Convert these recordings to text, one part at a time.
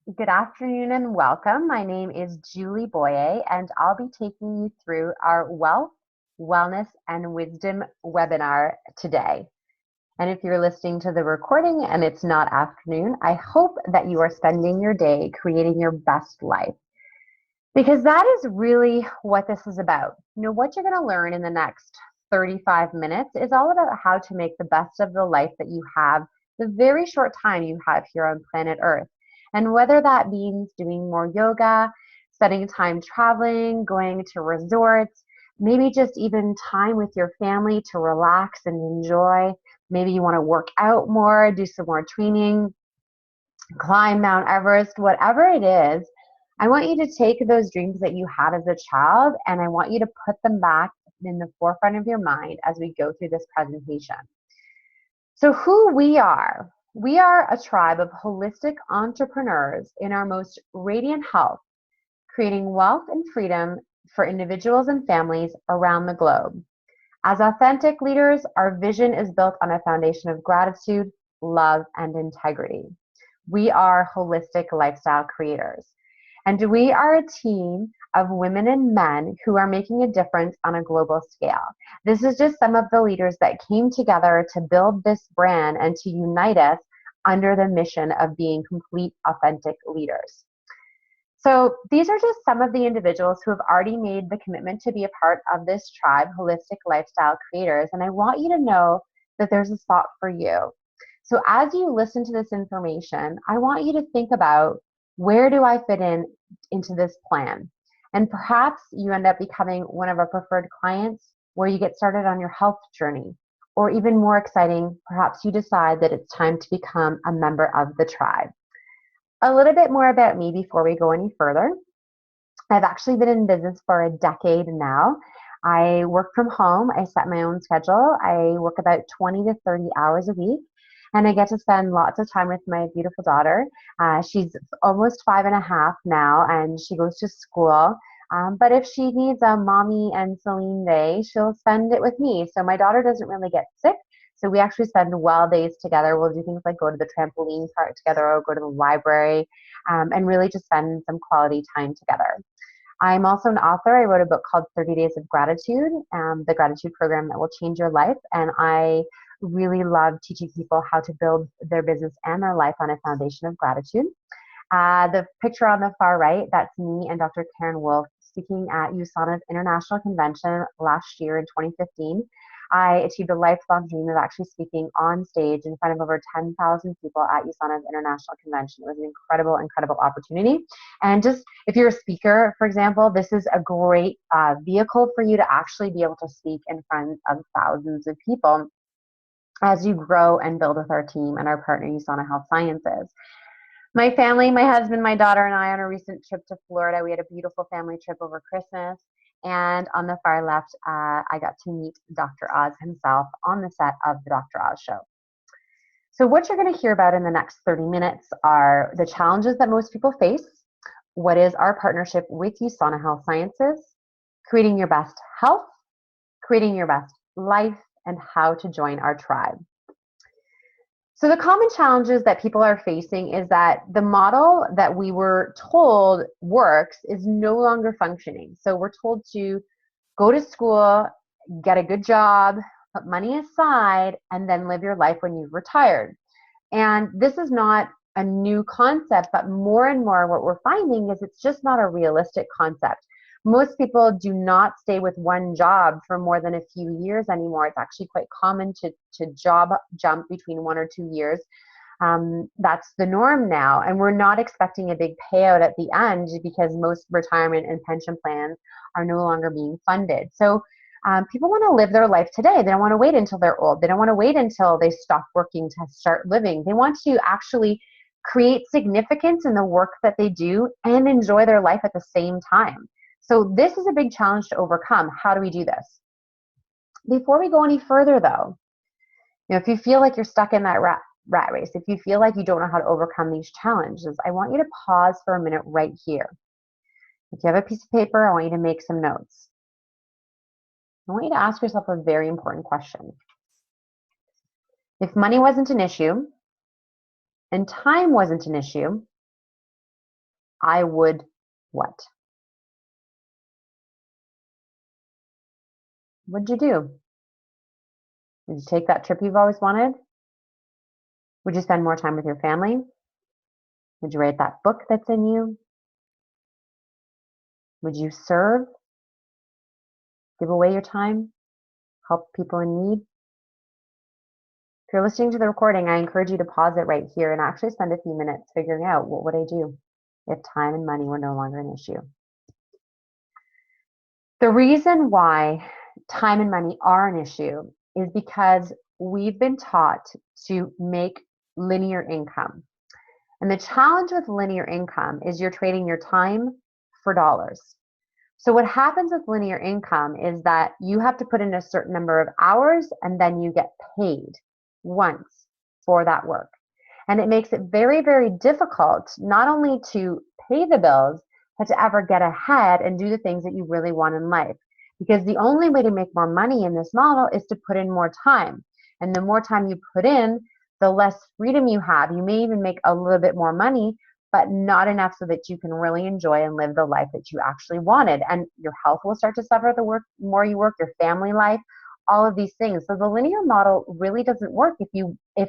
Good afternoon and welcome. My name is Julie Boye, and I'll be taking you through our Wealth, Wellness, and Wisdom webinar today. And if you're listening to the recording and it's not afternoon, I hope that you are spending your day creating your best life. Because that is really what this is about. What you're going to learn in the next 35 minutes is all about how to make the best of the life that you have, the very short time you have here on planet Earth. And whether that means doing more yoga, spending time traveling, going to resorts, maybe just even time with your family to relax and enjoy. Maybe you want to work out more, do some more training, climb Mount Everest, whatever it is. I want you to take those dreams that you had as a child and I want you to put them back in the forefront of your mind as we go through this presentation. So who we are a tribe of holistic entrepreneurs in our most radiant health, creating wealth and freedom for individuals and families around the globe. As authentic leaders, our vision is built on a foundation of gratitude, love, and integrity. We are holistic lifestyle creators. And we are a team of women and men who are making a difference on a global scale. This is just some of the leaders that came together to build this brand and to unite us under the mission of being complete, authentic leaders. So these are just some of the individuals who have already made the commitment to be a part of this tribe, Holistic Lifestyle Creators. And I want you to know that there's a spot for you. So as you listen to this information, I want you to think about, where do I fit into this plan? And perhaps you end up becoming one of our preferred clients where you get started on your health journey. Or even more exciting, perhaps you decide that it's time to become a member of the tribe. A little bit more about me before we go any further. I've actually been in business for a decade now. I work from home. I set my own schedule. I work about 20 to 30 hours a week. And I get to spend lots of time with my beautiful daughter. She's almost 5.5 now, and she goes to school. But if she needs a mommy and Celine day, she'll spend it with me. So my daughter doesn't really get sick. So we actually spend well days together. We'll do things like go to the trampoline park together or go to the library, and really just spend some quality time together. I'm also an author. I wrote a book called 30 Days of Gratitude, the gratitude program that will change your life. And I really love teaching people how to build their business and their life on a foundation of gratitude. The picture on the far right, that's me and Dr. Karen Wolf speaking at USANA's International Convention last year in 2015. I achieved a lifelong dream of actually speaking on stage in front of over 10,000 people at USANA's International Convention. It was an incredible, incredible opportunity. And just if you're a speaker, for example, this is a great vehicle for you to actually be able to speak in front of thousands of people as you grow and build with our team and our partner, USANA Health Sciences. My family, my husband, my daughter, and I on a recent trip to Florida. We had a beautiful family trip over Christmas. And on the far left, I got to meet Dr. Oz himself on the set of the Dr. Oz show. So what you're going to hear about in the next 30 minutes are the challenges that most people face, what is our partnership with USANA Health Sciences, creating your best health, creating your best life, and how to join our tribe. So the common challenges that people are facing is that the model that we were told works is no longer functioning. So we're told to go to school, get a good job, put money aside, and then live your life when you've retired. And this is not a new concept, but more and more what we're finding is it's just not a realistic concept. Most people do not stay with one job for more than a few years anymore. It's actually quite common to job jump between 1 or 2 years. That's the norm now. And we're not expecting a big payout at the end because most retirement and pension plans are no longer being funded. So people want to live their life today. They don't want to wait until they're old. They don't want to wait until they stop working to start living. They want to actually create significance in the work that they do and enjoy their life at the same time. So this is a big challenge to overcome. How do we do this? Before we go any further though, if you feel like you're stuck in that rat race, if you feel like you don't know how to overcome these challenges, I want you to pause for a minute right here. If you have a piece of paper, I want you to make some notes. I want you to ask yourself a very important question. If money wasn't an issue and time wasn't an issue, I would what? What'd you do? Did you take that trip you've always wanted? Would you spend more time with your family? Would you write that book that's in you? Would you serve? Give away your time? Help people in need? If you're listening to the recording, I encourage you to pause it right here and actually spend a few minutes figuring out what would I do if time and money were no longer an issue. The reason why time and money are an issue is because we've been taught to make linear income. And the challenge with linear income is you're trading your time for dollars. So what happens with linear income is that you have to put in a certain number of hours and then you get paid once for that work. And it makes it very, very difficult not only to pay the bills, but to ever get ahead and do the things that you really want in life. Because the only way to make more money in this model is to put in more time. And the more time you put in, the less freedom you have. You may even make a little bit more money, but not enough so that you can really enjoy and live the life that you actually wanted. And your health will start to suffer the more you work, your family life, all of these things. So the linear model really doesn't work if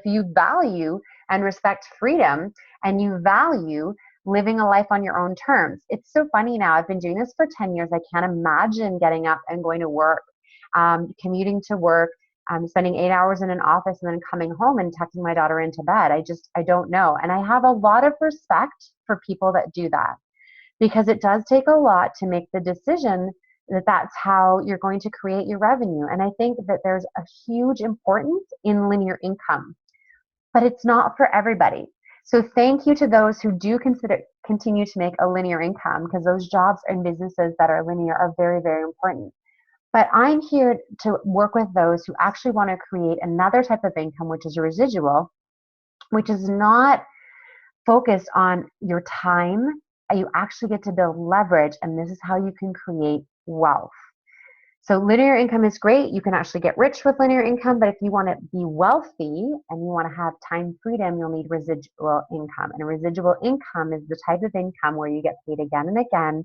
you value and respect freedom and you value living a life on your own terms. It's so funny now. I've been doing this for 10 years. I can't imagine getting up and going to work, commuting to work, spending 8 hours in an office and then coming home and tucking my daughter into bed. I don't know. And I have a lot of respect for people that do that because it does take a lot to make the decision that that's how you're going to create your revenue. And I think that there's a huge importance in linear income, but it's not for everybody. So thank you to those who do continue to make a linear income, because those jobs and businesses that are linear are very, very important. But I'm here to work with those who actually want to create another type of income, which is a residual, which is not focused on your time. You actually get to build leverage, and this is how you can create wealth. So linear income is great. You can actually get rich with linear income, but if you want to be wealthy and you want to have time freedom, you'll need residual income. And residual income is the type of income where you get paid again and again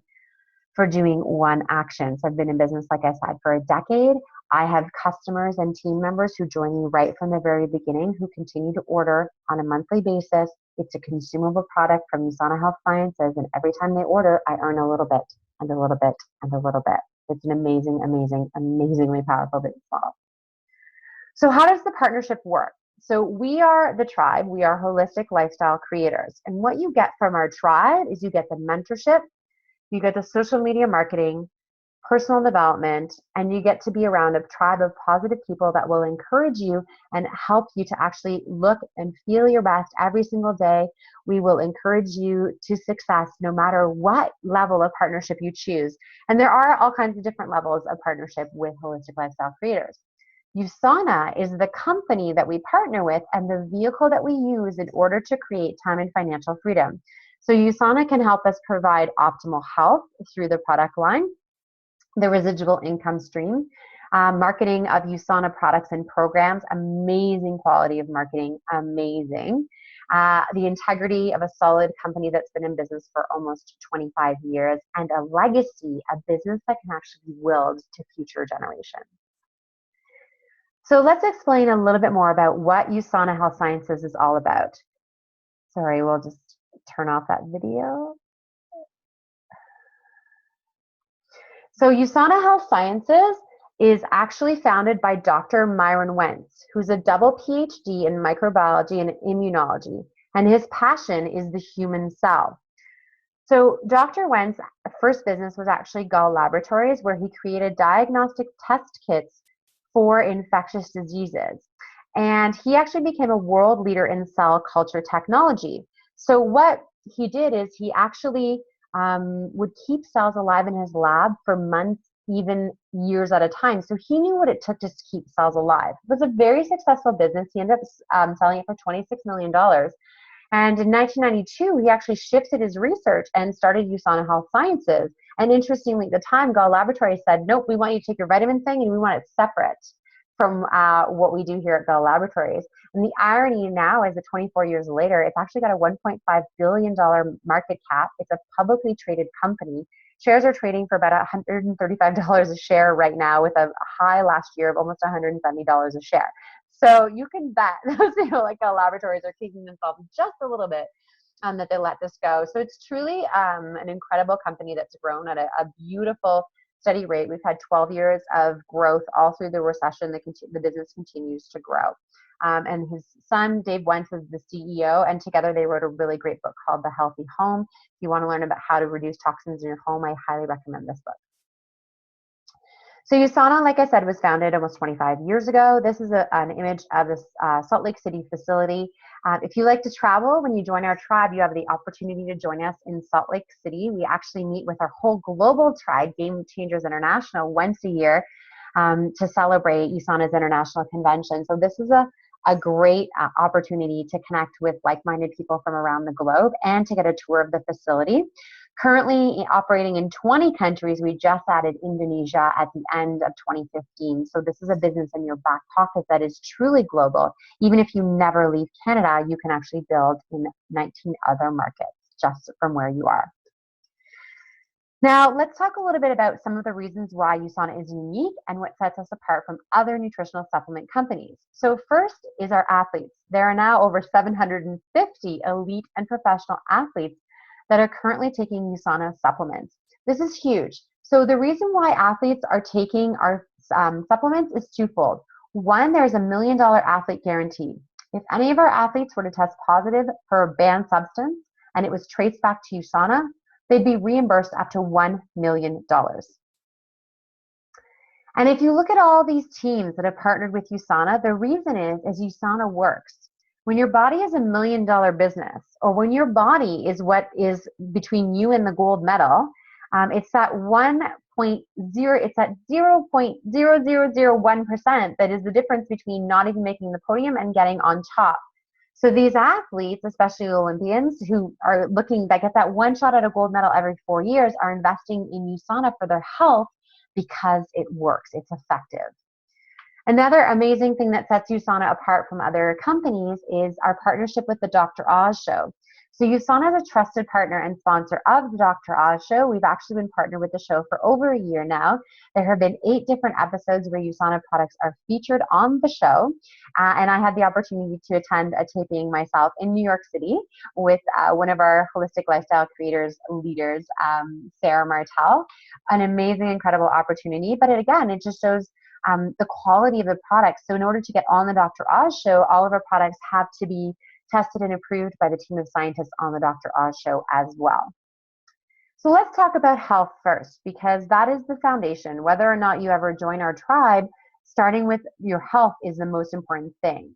for doing one action. So I've been in business, like I said, for a decade. I have customers and team members who join me right from the very beginning who continue to order on a monthly basis. It's a consumable product from USANA Health Sciences, and every time they order, I earn a little bit and a little bit and a little bit. It's an amazing, amazing, amazingly powerful business model. So how does the partnership work? So we are the tribe. We are holistic lifestyle creators. And what you get from our tribe is you get the mentorship, you get the social media marketing, personal development, and you get to be around a tribe of positive people that will encourage you and help you to actually look and feel your best every single day. We will encourage you to success no matter what level of partnership you choose. And there are all kinds of different levels of partnership with holistic lifestyle creators. USANA is the company that we partner with and the vehicle that we use in order to create time and financial freedom. So USANA can help us provide optimal health through the product line, the residual income stream, marketing of USANA products and programs, amazing quality of marketing, amazing. The integrity of a solid company that's been in business for almost 25 years, and a legacy, a business that can actually be willed to future generations. So let's explain a little bit more about what USANA Health Sciences is all about. Sorry, we'll just turn off that video. So USANA Health Sciences is actually founded by Dr. Myron Wentz, who's a double PhD in microbiology and immunology, and his passion is the human cell. So Dr. Wentz's first business was actually Gall Laboratories, where he created diagnostic test kits for infectious diseases. And he actually became a world leader in cell culture technology. So what he did is he actually would keep cells alive in his lab for months, even years at a time. So he knew what it took to keep cells alive. It was a very successful business. He ended up selling it for $26 million. And in 1992, he actually shifted his research and started USANA Health Sciences. And interestingly, at the time, Gall Laboratories said, nope, we want you to take your vitamin thing and we want it separate. from what we do here at Bell Laboratories. And the irony now is that 24 years later, it's actually got a $1.5 billion market cap. It's a publicly traded company. Shares are trading for about $135 a share right now, with a high last year of almost $170 a share. So you can bet those, like Bell Laboratories are kicking themselves just a little bit that they let this go. So it's truly an incredible company that's grown at a beautiful, steady rate. We've had 12 years of growth all through the recession. The business continues to grow. And his son, Dave Wentz, is the CEO, and together they wrote a really great book called The Healthy Home. If you want to learn about how to reduce toxins in your home, I highly recommend this book. So USANA, like I said, was founded almost 25 years ago. This is an image of this Salt Lake City facility. If you like to travel, when you join our tribe, you have the opportunity to join us in Salt Lake City. We actually meet with our whole global tribe, Game Changers International, once a year to celebrate USANA's International Convention. So this is a great opportunity to connect with like-minded people from around the globe and to get a tour of the facility. Currently operating in 20 countries, we just added Indonesia at the end of 2015. So this is a business in your back pocket that is truly global. Even if you never leave Canada, you can actually build in 19 other markets just from where you are. Now, let's talk a little bit about some of the reasons why USANA is unique and what sets us apart from other nutritional supplement companies. So first is our athletes. There are now over 750 elite and professional athletes that are currently taking USANA supplements. This is huge. So the reason why athletes are taking our supplements is twofold. One, there's a $1 million athlete guarantee. If any of our athletes were to test positive for a banned substance and it was traced back to USANA, they'd be reimbursed up to $1 million. And if you look at all these teams that have partnered with USANA, the reason is USANA works. When your body is $1 million business, or when your body is what is between you and the gold medal, it's that 0.0001% that is the difference between not even making the podium and getting on top. So these athletes, especially Olympians who are looking that get that one shot at a gold medal every 4 years, are investing in USANA for their health because it works, it's effective. Another amazing thing that sets USANA apart from other companies is our partnership with the Dr. Oz Show. So USANA is a trusted partner and sponsor of the Dr. Oz Show. We've actually been partnered with the show for over a year now. There have been 8 different episodes where USANA products are featured on the show. And I had the opportunity to attend a taping myself in New York City with one of our holistic lifestyle creators, leaders, Sarah Martel. An amazing, incredible opportunity. But it just shows the quality of the products. So in order to get on the Dr. Oz Show, all of our products have to be tested and approved by the team of scientists on the Dr. Oz Show as well. So let's talk about health first, because that is the foundation. Whether or not you ever join our tribe, starting with your health is the most important thing.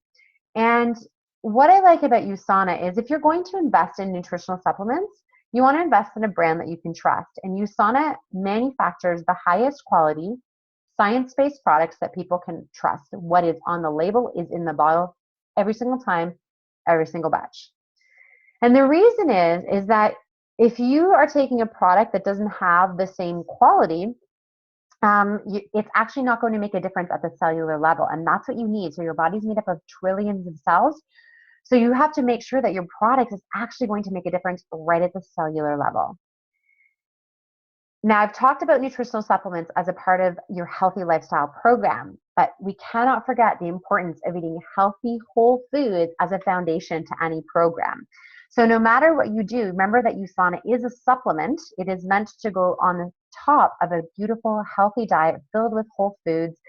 And what I like about USANA is if you're going to invest in nutritional supplements, you want to invest in a brand that you can trust. And USANA manufactures the highest quality, science-based products that people can trust. What is on the label is in the bottle every single time, every single batch. And the reason is that if you are taking a product that doesn't have the same quality, it's actually not going to make a difference at the cellular level. And that's what you need. So your body's made up of trillions of cells. So you have to make sure that your product is actually going to make a difference right at the cellular level. Now, I've talked about nutritional supplements as a part of your healthy lifestyle program, but we cannot forget the importance of eating healthy, whole foods as a foundation to any program. So no matter what you do, remember that USANA is a supplement. It is meant to go on the top of a beautiful, healthy diet filled with whole foods,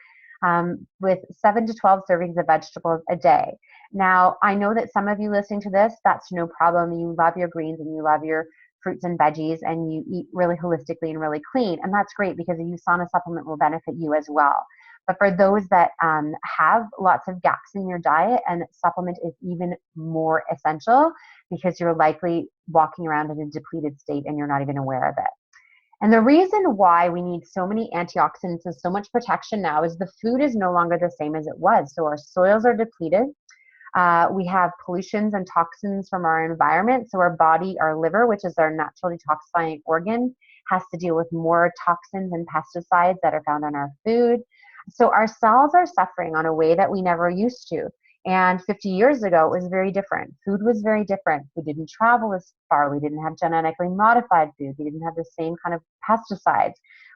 with 7 to 12 servings of vegetables a day. Now, I know that some of you listening to this, that's no problem. You love your greens and you love your fruits and veggies, and you eat really holistically and really clean. And that's great because a USANA supplement will benefit you as well. But for those that have lots of gaps in your diet, and supplement is even more essential because you're likely walking around in a depleted state and you're not even aware of it. And the reason why we need so many antioxidants and so much protection now is the food is no longer the same as it was. So our soils are depleted. We have pollutions and toxins from our environment. So our body, our liver, which is our natural detoxifying organ, has to deal with more toxins and pesticides that are found in our food. So our cells are suffering on a way that we never used to. And 50 years ago, it was very different. Food was very different. We didn't travel as far. We didn't have genetically modified food. We didn't have the same kind of pesticides.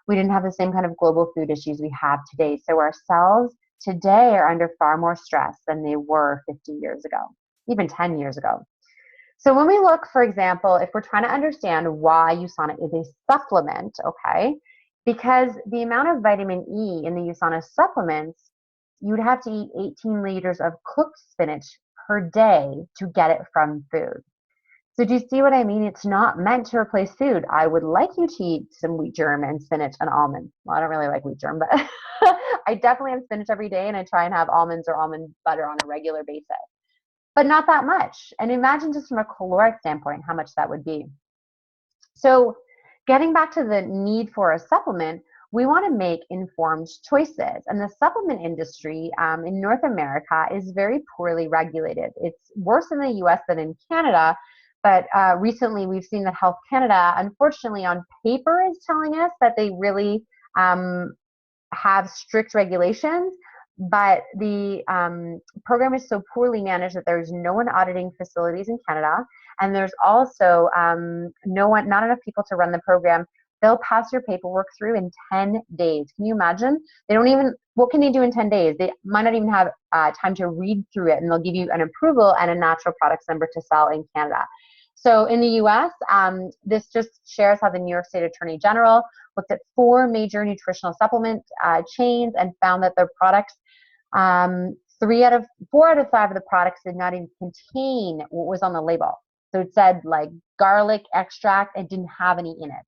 We didn't have the same kind of global food issues we have today. So our cells today are under far more stress than they were 50 years ago, even 10 years ago. So when we look, for example, if we're trying to understand why USANA is a supplement, okay, because the amount of vitamin E in the USANA supplements, you'd have to eat 18 liters of cooked spinach per day to get it from food. So do you see what I mean? It's not meant to replace food. I would like you to eat some wheat germ and spinach and almonds. Well, I don't really like wheat germ, but I definitely have spinach every day, and I try and have almonds or almond butter on a regular basis, but not that much. And imagine just from a caloric standpoint how much that would be. So getting back to the need for a supplement, we want to make informed choices. And the supplement industry in North America is very poorly regulated. It's worse in the US than in Canada. But recently we've seen that Health Canada, unfortunately on paper, is telling us that they really have strict regulations, but the program is so poorly managed that there's no one auditing facilities in Canada, and there's also not enough people to run the program. They'll pass your paperwork through in 10 days. Can you imagine? They don't even, what can they do in 10 days? They might not even have time to read through it, and they'll give you an approval and a natural products number to sell in Canada. So in the US, this just shares how the New York State Attorney General looked at 4 major nutritional supplement chains and found that their products, 4 out of 5 of the products did not even contain what was on the label. So it said like garlic extract, it didn't have any in it.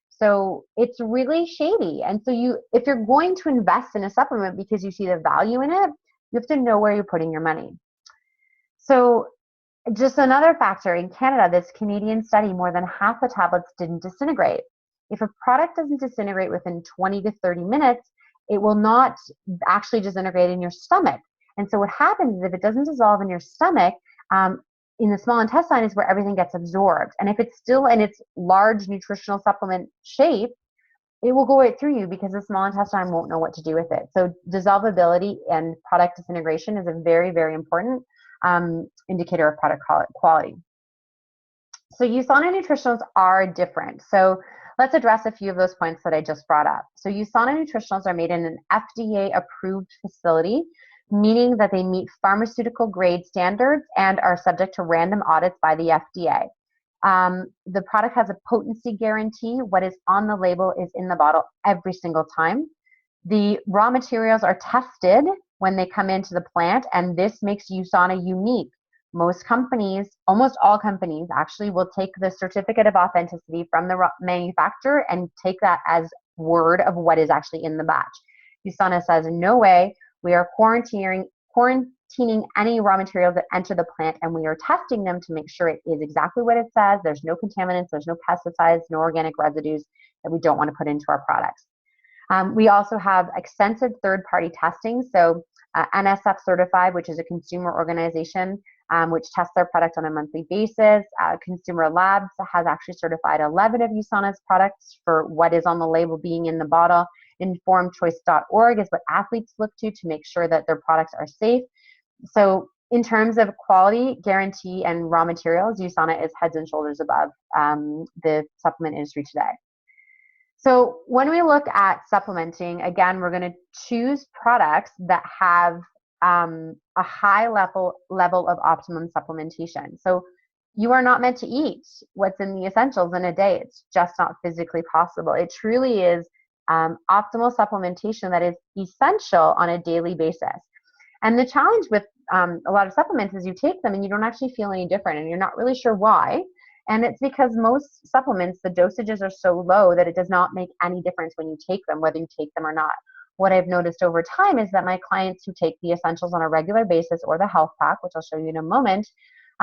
So it's really shady. And so if you're going to invest in a supplement because you see the value in it, you have to know where you're putting your money. So just another factor, in Canada, this Canadian study, more than half the tablets didn't disintegrate. If a product doesn't disintegrate within 20 to 30 minutes, it will not actually disintegrate in your stomach. And so what happens is if it doesn't dissolve in your stomach, in the small intestine is where everything gets absorbed. And if it's still in its large nutritional supplement shape, it will go right through you because the small intestine won't know what to do with it. So dissolvability and product disintegration is a very, very important indicator of product quality. So USANA nutritionals are different. So let's address a few of those points that I just brought up. So USANA nutritionals are made in an FDA approved facility, meaning that they meet pharmaceutical grade standards and are subject to random audits by the FDA. The product has a potency guarantee. What is on the label is in the bottle every single time. The raw materials are tested when they come into the plant, and this makes USANA unique. Most companies, almost all companies actually, will take the certificate of authenticity from the manufacturer and take that as word of what is actually in the batch. USANA says, no way, we are quarantining any raw materials that enter the plant, and we are testing them to make sure it is exactly what it says. There's no contaminants, there's no pesticides, no organic residues that we don't want to put into our products. We also have extensive third-party testing. So NSF Certified, which is a consumer organization which tests their product on a monthly basis. Consumer Labs has actually certified 11 of USANA's products for what is on the label being in the bottle. InformedChoice.org is what athletes look to make sure that their products are safe. So in terms of quality, guarantee, and raw materials, USANA is heads and shoulders above the supplement industry today. So when we look at supplementing, again, we're going to choose products that have a high level of optimum supplementation. So you are not meant to eat what's in the essentials in a day. It's just not physically possible. It truly is optimal supplementation that is essential on a daily basis. And the challenge with a lot of supplements is you take them and you don't actually feel any different, and you're not really sure why. And it's because most supplements, the dosages are so low that it does not make any difference when you take them, whether you take them or not. What I've noticed over time is that my clients who take the essentials on a regular basis, or the health pack, which I'll show you in a moment,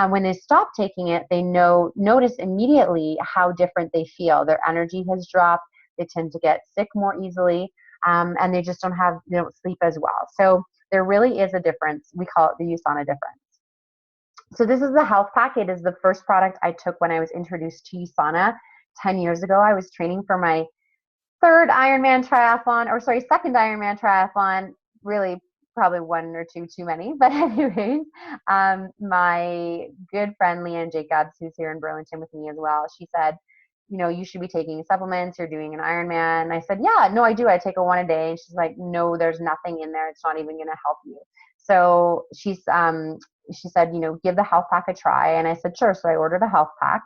when they stop taking it, they notice immediately how different they feel. Their energy has dropped. They tend to get sick more easily, and they just don't sleep as well. So there really is a difference. We call it the USANA difference. So this is the health pack. It is the first product I took when I was introduced to USANA 10 years ago. I was training for my second Ironman triathlon, really probably one or two too many, but anyways, my good friend Leanne Jacobs, who's here in Burlington with me as well, she said, you should be taking supplements. You're doing an Ironman. And I said, yeah, no, I do. I take one a day. And she's like, no, there's nothing in there. It's not even going to help you. So she said, give the health pack a try. And I said, sure. So I ordered a health pack.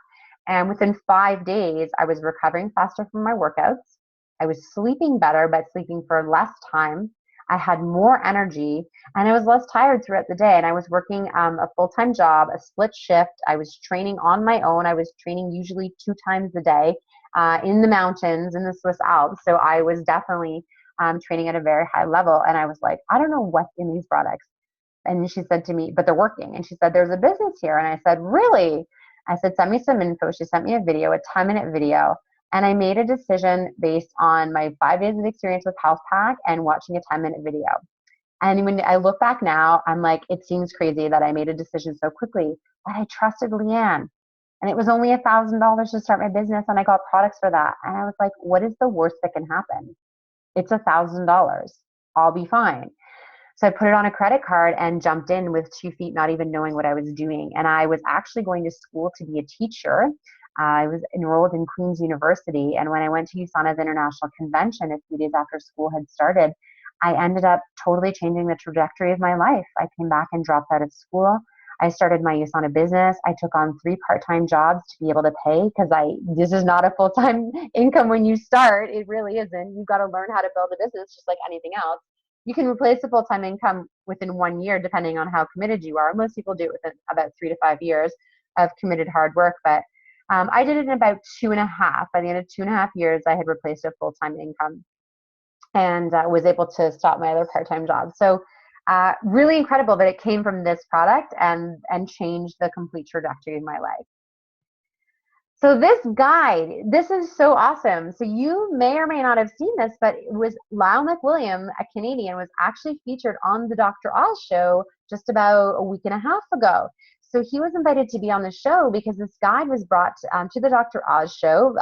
And within 5 days, I was recovering faster from my workouts. I was sleeping better, but sleeping for less time. I had more energy and I was less tired throughout the day. And I was working a full-time job, a split shift. I was training on my own. I was training usually 2 times a day in the mountains in the Swiss Alps. So I was definitely training at a very high level. And I was like, I don't know what's in these products. And she said to me, but they're working. And she said, there's a business here. And I said, really? I said, send me some info. She sent me a video, a 10-minute video. And I made a decision based on my 5 days of experience with Health Pack and watching a 10-minute video. And when I look back now, I'm like, it seems crazy that I made a decision so quickly, but I trusted Leanne. And it was only $1,000 to start my business, and I got products for that. And I was like, what is the worst that can happen? It's $1,000. I'll be fine. So I put it on a credit card and jumped in with 2 feet, not even knowing what I was doing. And I was actually going to school to be a teacher. I was enrolled in Queen's University. And when I went to USANA's International Convention a few days after school had started, I ended up totally changing the trajectory of my life. I came back and dropped out of school. I started my USANA business. I took on 3 part-time jobs to be able to pay, because this is not a full-time income when you start. It really isn't. You've got to learn how to build a business just like anything else. You can replace a full-time income within 1 year, depending on how committed you are. Most people do it within about 3 to 5 years of committed hard work, but I did it in about 2.5. By the end of 2.5 years, I had replaced a full-time income and was able to stop my other part-time job. So really incredible that it came from this product and changed the complete trajectory of my life. So this guide, this is so awesome. So you may or may not have seen this, but it was Lyle McWilliam, a Canadian, was actually featured on the Dr. Oz show just about a week and a half ago. So he was invited to be on the show because this guide was brought to the Dr. Oz show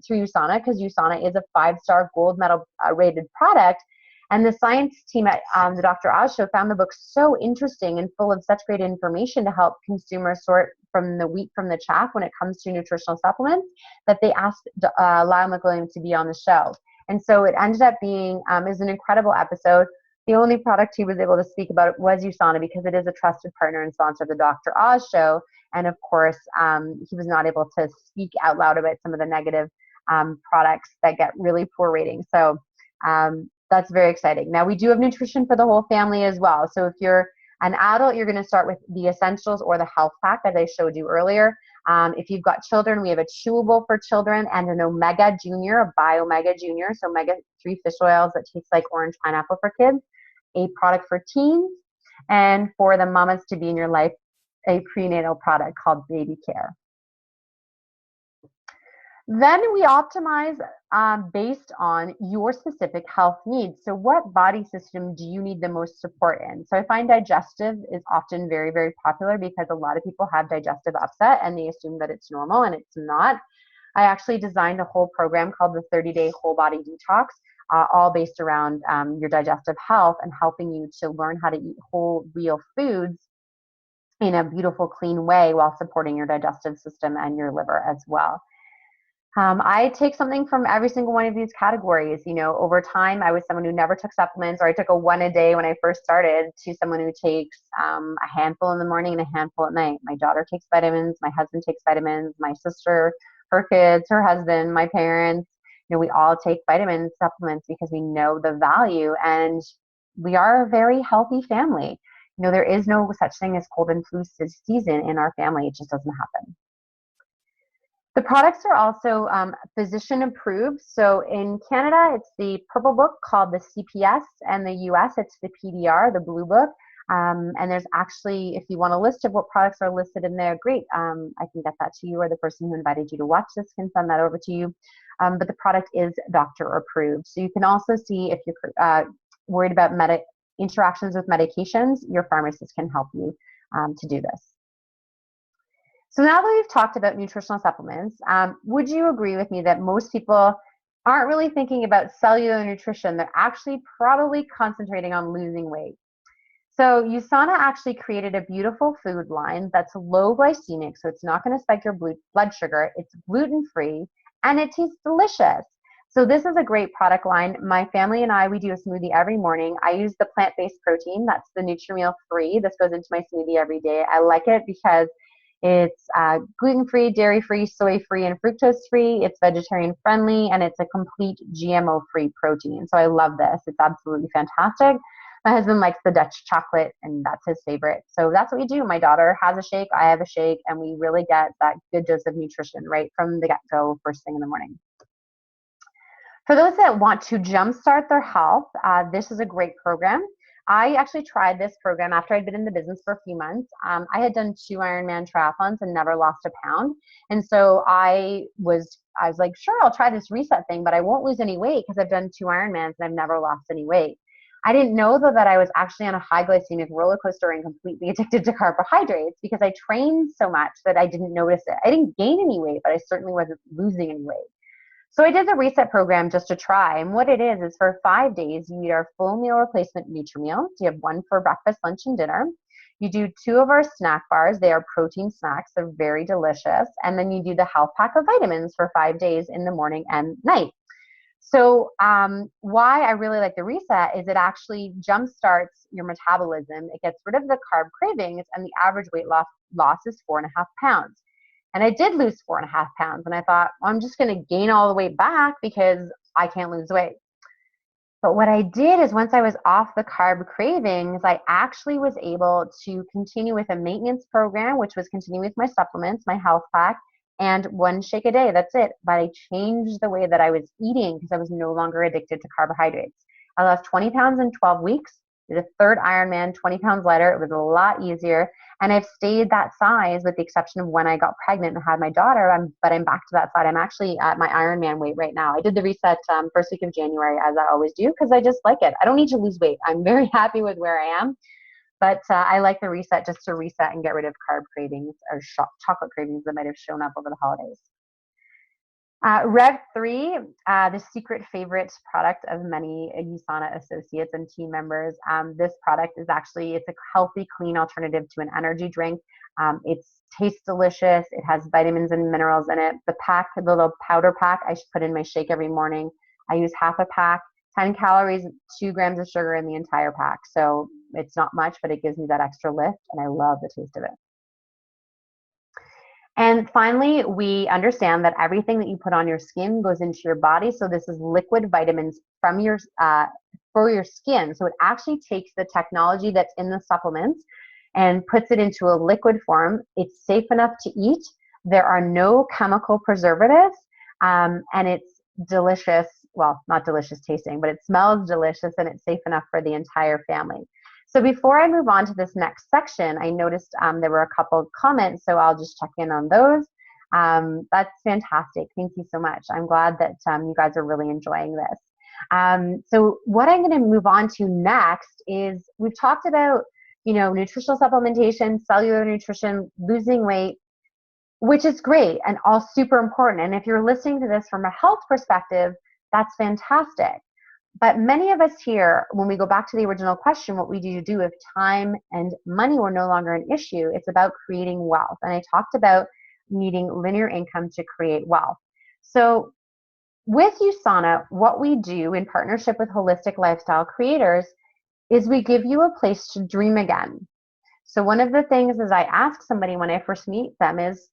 through USANA, because USANA is a 5-star gold medal rated product. And the science team at the Dr. Oz show found the book so interesting and full of such great information to help consumers sort from the wheat from the chaff when it comes to nutritional supplements, that they asked Lyle McWilliam to be on the show. And so it ended up being is an incredible episode. The only product he was able to speak about was USANA, because it is a trusted partner and sponsor of the Dr. Oz show. And of course, he was not able to speak out loud about some of the negative products that get really poor ratings. So that's very exciting. Now, we do have nutrition for the whole family as well. So if you're an adult, you're going to start with the essentials or the health pack, as I showed you earlier. If you've got children, we have a chewable for children and an Omega Junior, a Bio-Omega Junior, so omega-3 fish oils that taste like orange pineapple for kids, a product for teens, and for the mamas to be in your life, a prenatal product called Baby Care. Then we optimize based on your specific health needs. So what body system do you need the most support in? So I find digestive is often very, very popular, because a lot of people have digestive upset and they assume that it's normal, and it's not. I actually designed a whole program called the 30-Day Whole Body Detox, all based around your digestive health and helping you to learn how to eat whole, real foods in a beautiful, clean way while supporting your digestive system and your liver as well. I take something from every single one of these categories. Over time, I was someone who never took supplements, or I took a 1 a day when I first started, to someone who takes a handful in the morning and a handful at night. My daughter takes vitamins. My husband takes vitamins. My sister, her kids, her husband, my parents, we all take vitamin supplements because we know the value, and we are a very healthy family. There is no such thing as cold and flu season in our family. It just doesn't happen. The products are also physician approved. So in Canada, it's the purple book called the CPS, and the US, it's the PDR, the blue book. And there's actually, if you want a list of what products are listed in there, great. I can get that to you, or the person who invited you to watch this can send that over to you. But the product is doctor approved. So you can also see if you're worried about interactions with medications, your pharmacist can help you to do this. So now that we've talked about nutritional supplements, would you agree with me that most people aren't really thinking about cellular nutrition. They're actually probably concentrating on losing weight. So USANA actually created a beautiful food line that's low glycemic, so it's not going to spike your blood sugar. It's gluten-free, and it tastes delicious. So this is a great product line. My family and I, we do a smoothie every morning. I use the plant-based protein. That's the Nutrimeal free. This goes into my smoothie every day. I like it because it's gluten-free, dairy-free, soy-free, and fructose-free. It's vegetarian-friendly, and it's a complete GMO-free protein. So I love this. It's absolutely fantastic. My husband likes the Dutch chocolate, and that's his favorite. So that's what we do. My daughter has a shake, I have a shake, and we really get that good dose of nutrition right from the get-go first thing in the morning. For those that want to jumpstart their health, this is a great program. I actually tried this program after I'd been in the business for a few months. I had done 2 Ironman triathlons and never lost a pound. And so I was like, sure, I'll try this reset thing, but I won't lose any weight because I've done 2 Ironmans and I've never lost any weight. I didn't know, though, that I was actually on a high glycemic roller coaster and completely addicted to carbohydrates because I trained so much that I didn't notice it. I didn't gain any weight, but I certainly wasn't losing any weight. So I did the reset program just to try. And what it is for 5 days, you eat our full meal replacement NutriMeal. So you have 1 for breakfast, lunch, and dinner. You do 2 of our snack bars. They are protein snacks. They're very delicious. And then you do the health pack of vitamins for 5 days in the morning and night. So why I really like the reset is it actually jumpstarts your metabolism. It gets rid of the carb cravings, and the average weight loss is 4.5 pounds. And I did lose 4.5 pounds, and I thought, well, I'm just going to gain all the weight back because I can't lose weight. But what I did is once I was off the carb cravings, I actually was able to continue with a maintenance program, which was continue with my supplements, my health pack, and 1 shake a day. That's it. But I changed the way that I was eating because I was no longer addicted to carbohydrates. I lost 20 pounds in 12 weeks. Did a 3rd Ironman, 20 pounds lighter. It was a lot easier. And I've stayed that size with the exception of when I got pregnant and had my daughter, but I'm back to that size. I'm actually at my Ironman weight right now. I did the reset first week of January, as I always do, because I just like it. I don't need to lose weight. I'm very happy with where I am. But I like the reset just to reset and get rid of carb cravings or chocolate cravings that might have shown up over the holidays. Rev 3, the secret favorite product of many USANA associates and team members. This product is actually, it's a healthy, clean alternative to an energy drink. It tastes delicious. It has vitamins and minerals in it. The pack, the little powder pack, I should put in my shake every morning. I use half a pack, 10 calories, 2 grams of sugar in the entire pack. So it's not much, but it gives me that extra lift, and I love the taste of it. And finally, we understand that everything that you put on your skin goes into your body. So this is liquid vitamins from your for your skin. So it actually takes the technology that's in the supplements and puts it into a liquid form. It's safe enough to eat. There are no chemical preservatives, and it's delicious. Well, not delicious tasting, but it smells delicious, and it's safe enough for the entire family. So before I move on to this next section, I noticed there were a couple of comments, so I'll just check in on those. That's fantastic. Thank you so much. I'm glad that you guys are really enjoying this. So what I'm going to move on to next is we've talked about, nutritional supplementation, cellular nutrition, losing weight, which is great and all super important. And if you're listening to this from a health perspective, that's fantastic. But many of us here, when we go back to the original question, what we do if time and money were no longer an issue, it's about creating wealth. And I talked about needing linear income to create wealth. So with USANA, what we do in partnership with Holistic Lifestyle Creators is we give you a place to dream again. So one of the things is I ask somebody when I first meet them is,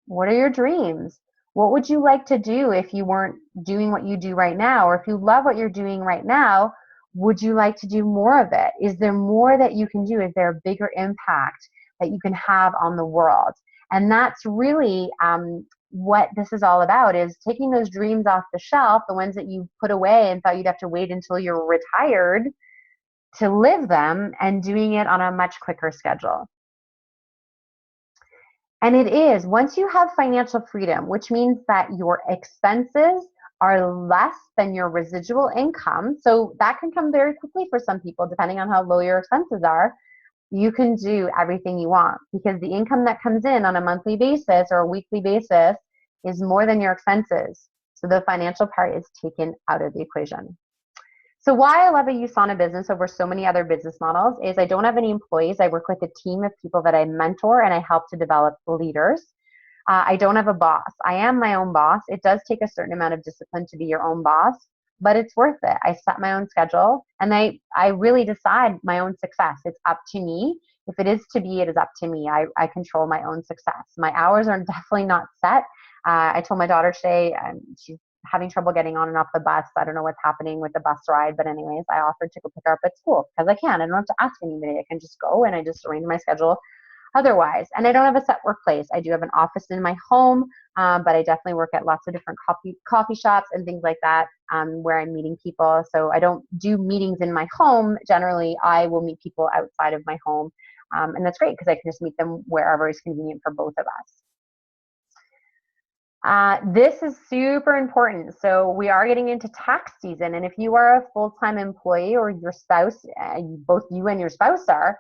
what are your dreams? What would you like to do if you weren't doing what you do right now? Or if you love what you're doing right now, would you like to do more of it? Is there more that you can do? Is there a bigger impact that you can have on the world? And that's really what this is all about, is taking those dreams off the shelf, the ones that you put away and thought you'd have to wait until you're retired to live them, and doing it on a much quicker schedule. And it is, once you have financial freedom, which means that your expenses are less than your residual income, so that can come very quickly for some people, depending on how low your expenses are, you can do everything you want because the income that comes in on a monthly basis or a weekly basis is more than your expenses. So the financial part is taken out of the equation. So why I love a USANA business over so many other business models is I don't have any employees. I work with a team of people that I mentor and I help to develop leaders. I don't have a boss. I am my own boss. It does take a certain amount of discipline to be your own boss, but it's worth it. I set my own schedule and I really decide my own success. It's up to me. If it is to be, it is up to me. I control my own success. My hours are definitely not set. I told my daughter today, she's having trouble getting on and off the bus. I don't know what's happening with the bus ride, but anyways, I offered to go pick her up at school because I can. I don't have to ask anybody. I can just go and I just arrange my schedule otherwise. And I don't have a set workplace. I do have an office in my home, but I definitely work at lots of different coffee shops and things like that where I'm meeting people. So I don't do meetings in my home. Generally, I will meet people outside of my home. And that's great because I can just meet them wherever is convenient for both of us. This is super important. So we are getting into tax season, and if you are a full-time employee or your spouse, both you and your spouse are,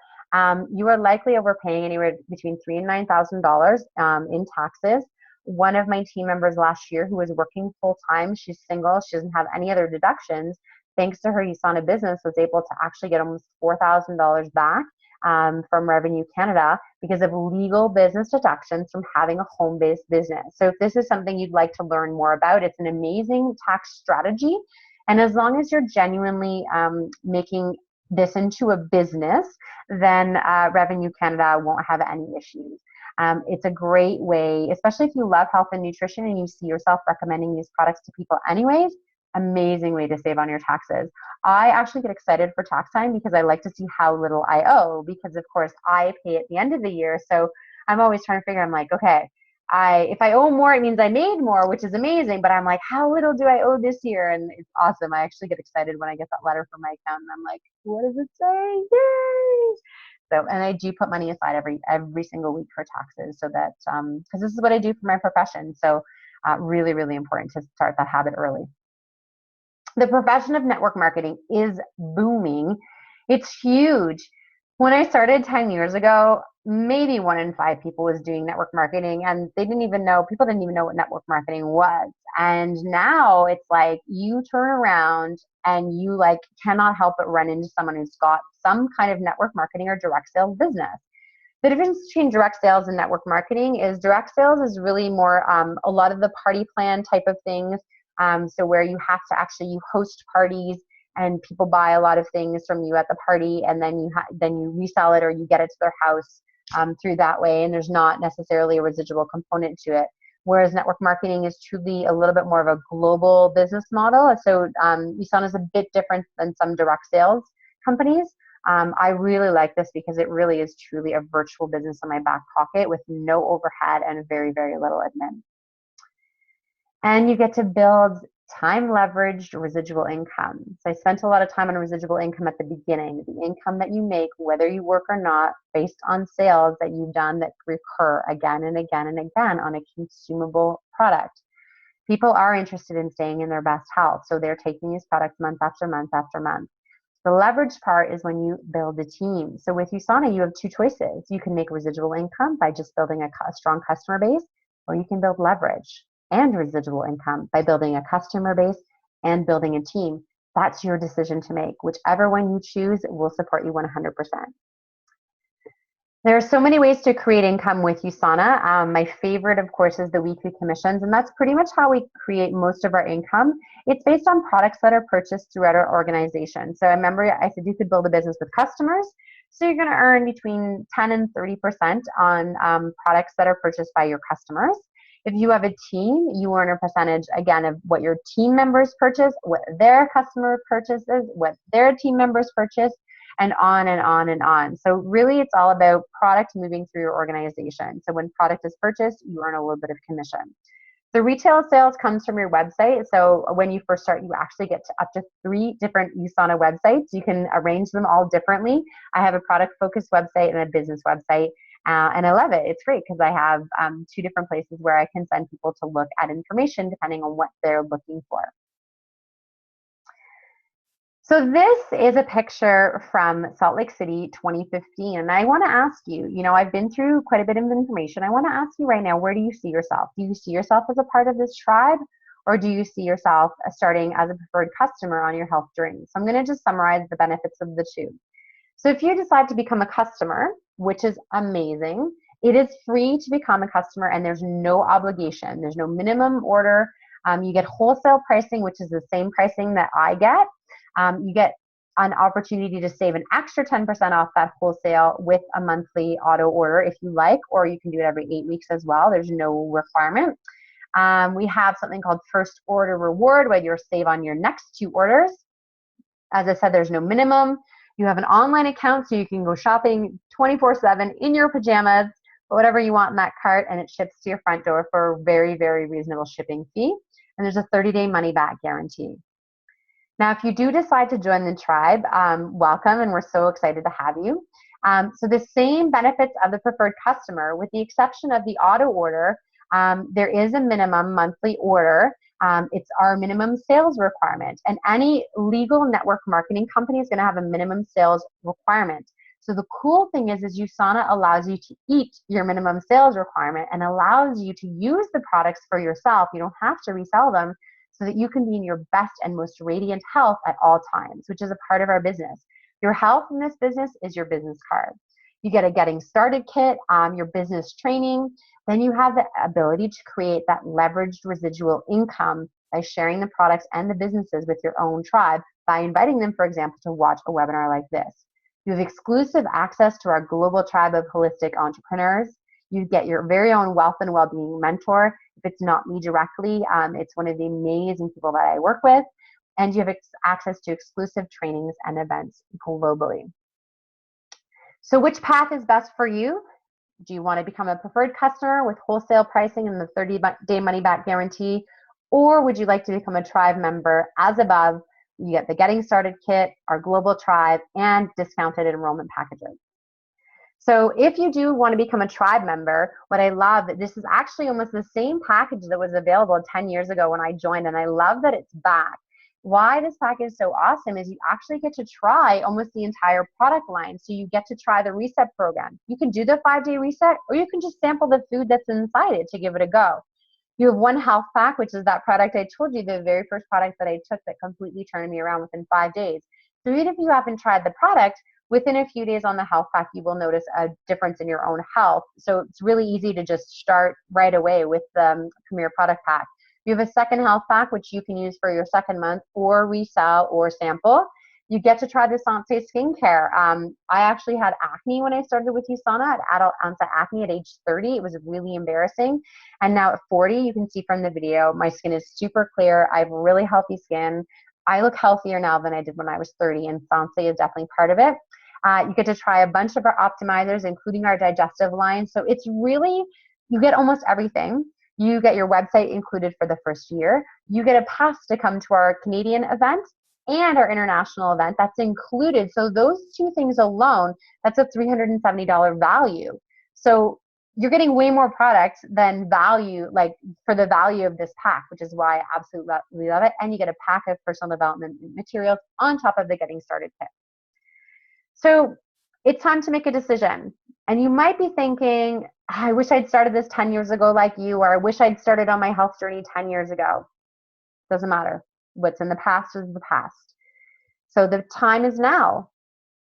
you are likely overpaying anywhere between $3,000 and $9,000 in taxes. One of my team members last year who was working full-time, she's single, she doesn't have any other deductions, thanks to her USANA business, was able to actually get almost $4,000 back from Revenue Canada because of legal business deductions from having a home-based business. So if this is something you'd like to learn more about, it's an amazing tax strategy. And as long as you're genuinely making this into a business, then Revenue Canada won't have any issues. It's a great way, especially if you love health and nutrition and you see yourself recommending these products to people anyways, amazing way to save on your taxes. I actually get excited for tax time because I like to see how little I owe because of course I pay at the end of the year. So I'm always trying to figure, I'm like, okay, if I owe more, it means I made more, which is amazing. But I'm like, how little do I owe this year? And it's awesome. I actually get excited when I get that letter from my accountant. I'm like, what does it say? Yay! So, and I do put money aside every single week for taxes so that, because this is what I do for my profession. So really, really important to start that habit early. The profession of network marketing is booming. It's huge. When I started 10 years ago, maybe 1 in 5 people was doing network marketing and people didn't even know what network marketing was. And now it's like you turn around and you like cannot help but run into someone who's got some kind of network marketing or direct sales business. The difference between direct sales and network marketing is direct sales is really more a lot of the party plan type of things. So where you have to actually, you host parties and people buy a lot of things from you at the party and then you resell it or you get it to their house through that way. And there's not necessarily a residual component to it. Whereas network marketing is truly a little bit more of a global business model. So USANA is a bit different than some direct sales companies. I really like this because it really is truly a virtual business in my back pocket with no overhead and very, very little admin. And you get to build time leveraged residual income. So I spent a lot of time on residual income at the beginning, the income that you make, whether you work or not, based on sales that you've done that recur again and again and again on a consumable product. People are interested in staying in their best health, so they're taking these products month after month after month. The leverage part is when you build a team. So with USANA, you have 2 choices. You can make residual income by just building a strong customer base, or you can build leverage and residual income by building a customer base and building a team. That's your decision to make. Whichever one you choose will support you 100%. There are so many ways to create income with USANA. My favorite, of course, is the weekly commissions, and that's pretty much how we create most of our income. It's based on products that are purchased throughout our organization. So I remember I said you could build a business with customers. So you're going to earn between 10 and 30% on products that are purchased by your customers. If you have a team, you earn a percentage, again, of what your team members purchase, what their customer purchases, what their team members purchase, and on and on and on. So really, it's all about product moving through your organization. So when product is purchased, you earn a little bit of commission. The retail sales comes from your website. So when you first start, you actually get to up to 3 different USANA websites. You can arrange them all differently. I have a product-focused website and a business website. And I love it. It's great because I have 2 different places where I can send people to look at information depending on what they're looking for. So this is a picture from Salt Lake City 2015. And I want to ask you, I've been through quite a bit of information. I want to ask you right now, where do you see yourself? Do you see yourself as a part of this tribe? or do you see yourself starting as a preferred customer on your health journey? So I'm going to just summarize the benefits of the two. So if you decide to become a customer, which is amazing, it is free to become a customer and there's no obligation. There's no minimum order. You get wholesale pricing, which is the same pricing that I get. You get an opportunity to save an extra 10% off that wholesale with a monthly auto order if you like, or you can do it every 8 weeks as well. There's no requirement. We have something called first order reward, where you'll save on your next 2 orders. As I said, there's no minimum. You have an online account, so you can go shopping 24/7 in your pajamas, put whatever you want in that cart, and it ships to your front door for a very, very reasonable shipping fee. And there's a 30-day money-back guarantee. Now, if you do decide to join the tribe, welcome, and we're so excited to have you. So the same benefits of the preferred customer, with the exception of the auto order, there is a minimum monthly order. It's our minimum sales requirement, and any legal network marketing company is going to have a minimum sales requirement. So the cool thing is USANA allows you to eat your minimum sales requirement and allows you to use the products for yourself. You don't have to resell them, so that you can be in your best and most radiant health at all times, which is a part of our business. Your health in this business is your business card. You get a getting started kit, your business training. Then you have the ability to create that leveraged residual income by sharing the products and the businesses with your own tribe by inviting them, for example, to watch a webinar like this. You have exclusive access to our global tribe of holistic entrepreneurs. You get your very own wealth and well-being mentor. If it's not me directly, it's one of the amazing people that I work with. And you have access to exclusive trainings and events globally. So which path is best for you? Do you want to become a preferred customer with wholesale pricing and the 30-day money-back guarantee? Or would you like to become a tribe member as above? You get the Getting Started Kit, our global tribe, and discounted enrollment packages. So if you do want to become a tribe member, what I love, this is actually almost the same package that was available 10 years ago when I joined, and I love that it's back. Why this package is so awesome is you actually get to try almost the entire product line. So you get to try the reset program. You can do the 5-day reset, or you can just sample the food that's inside it to give it a go. You have one health pack, which is that product I told you, the very first product that I took that completely turned me around within 5 days. So even if you haven't tried the product, within a few days on the health pack, you will notice a difference in your own health. So it's really easy to just start right away with the Premier Product Pack. You have a second health pack, which you can use for your second month or resell or sample. You get to try the Sensei skincare. I actually had acne when I started with USANA, adult onset acne at age 30. It was really embarrassing. And now at 40, you can see from the video, my skin is super clear. I have really healthy skin. I look healthier now than I did when I was 30, and Sensei is definitely part of it. You get to try a bunch of our optimizers, including our digestive line. So it's really, you get almost everything. You get your website included for the first year. You get a pass to come to our Canadian event and our international event. That's included. So those two things alone, that's a $370 value. So you're getting way more products than value, like for the value of this pack, which is why I absolutely love it. And you get a pack of personal development materials on top of the Getting Started kit. So it's time to make a decision. And you might be thinking, I wish I'd started this 10 years ago like you, or I wish I'd started on my health journey 10 years ago. Doesn't matter. What's in the past is the past. So the time is now.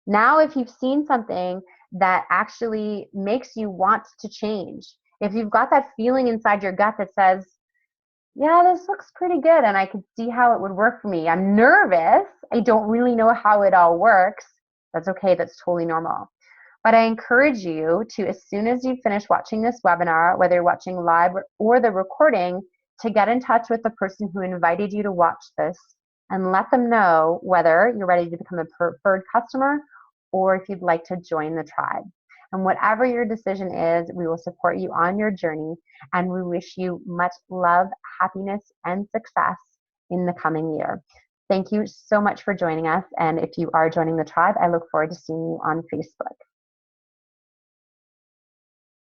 Now, if you've seen something that actually makes you want to change, if you've got that feeling inside your gut that says, yeah, this looks pretty good and I could see how it would work for me. I'm nervous. I don't really know how it all works. That's okay. That's totally normal. But I encourage you to, as soon as you finish watching this webinar, whether you're watching live or the recording, to get in touch with the person who invited you to watch this and let them know whether you're ready to become a preferred customer or if you'd like to join the tribe. And whatever your decision is, we will support you on your journey, and we wish you much love, happiness, and success in the coming year. Thank you so much for joining us. And if you are joining the tribe, I look forward to seeing you on Facebook.